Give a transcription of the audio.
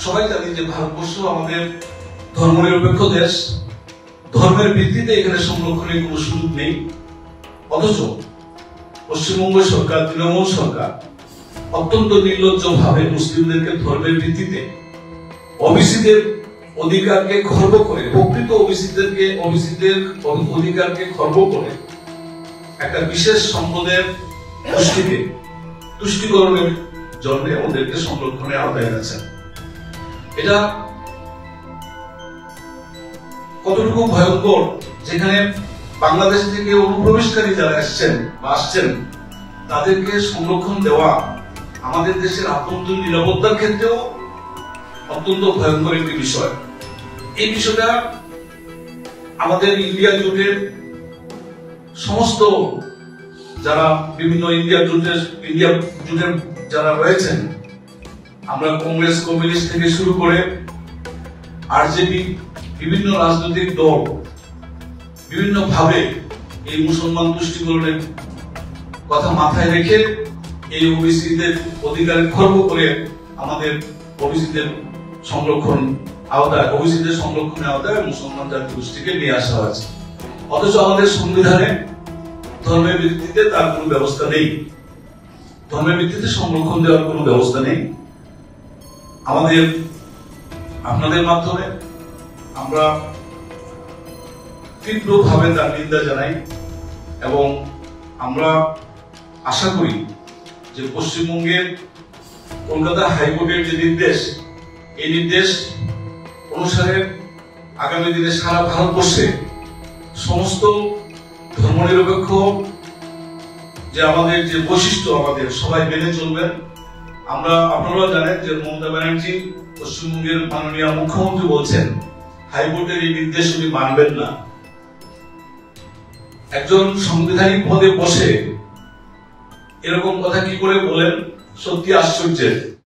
সবাই জানি যে ভারতবর্ষ আমাদের ধর্মনিরপেক্ষ দেশ, ধর্মের ভিত্তিতে এখানে সংরক্ষণের কোনো সুযোগ নেই। অথচ পশ্চিমবঙ্গ সরকার, তৃণমূল সরকার অত্যন্ত নির্লজ্জভাবে মুসলিমদেরকে ধর্মের ভিত্তিতে ওবিসিদের অধিকারকে খর্ব করে, প্রকৃত ওবিসিদের অধিকারকে খর্ব করে একটা বিশেষ সম্পদের গোষ্ঠীকে তুষ্টিকরণের জন্য ওদেরকে সংরক্ষণের আওতায় আছেন। এটা কতটুকু ভয়ঙ্কর, যেখানে বাংলাদেশ থেকে অনুপ্রবেশকারী যারা আসছেন তাদেরকে সংরক্ষণ দেওয়া আমাদের দেশের আভ্যন্তরীণ নিরাপত্তার ক্ষেত্রেও অত্যন্ত ভয়ঙ্কর একটি বিষয়। এই বিষয়টা আমাদের ইন্ডিয়া জোটের সমস্ত যারা বিভিন্ন ইন্ডিয়া জোটের যারা রয়েছেন, আমরা কংগ্রেস, কমিউনিস্ট থেকে শুরু করে আরজেডি, বিভিন্ন রাজনৈতিক দল বিভিন্ন ভাবে এই মুসলমান তুষ্টিকরণের কথা মাথায় রেখে এই ওবিসিদের অধিকার খর্ব করে আমাদের ওবিসিদের সংরক্ষণের আওতায় মুসলমান জাতি গোষ্ঠীকে নিয়ে আসা হয়েছে। অথচ আমাদের সংবিধানে ধর্মের ভিত্তিতে তার কোনো ব্যবস্থা নেই, ধর্মের ভিত্তিতে সংরক্ষণ দেওয়ার কোনো ব্যবস্থা নেই। আপনাদের মাধ্যমে আমরা তীব্রভাবে তার নিন্দা জানাই এবং আমরা আশা করি যে পশ্চিমবঙ্গের কলকাতা হাইকোর্টের যে নির্দেশ, এই নির্দেশ অনুসারে আগামী দিনে সারা ভারতবর্ষে সমস্ত ধর্মনিরপেক্ষ যে আমাদের যে বৈশিষ্ট্য, আমাদের সবাই মেনে চলবেন। আপনারা জানেন যে মমতা ব্যানার্জি পশ্চিমবঙ্গের মাননীয় মুখ্যমন্ত্রী বলছেন হাইকোর্টের এই নির্দেশ উনি মানবেন না। একজন সাংবিধানিক পদে বসে এরকম কথা কি করে বলেন, সত্যি আশ্চর্যের।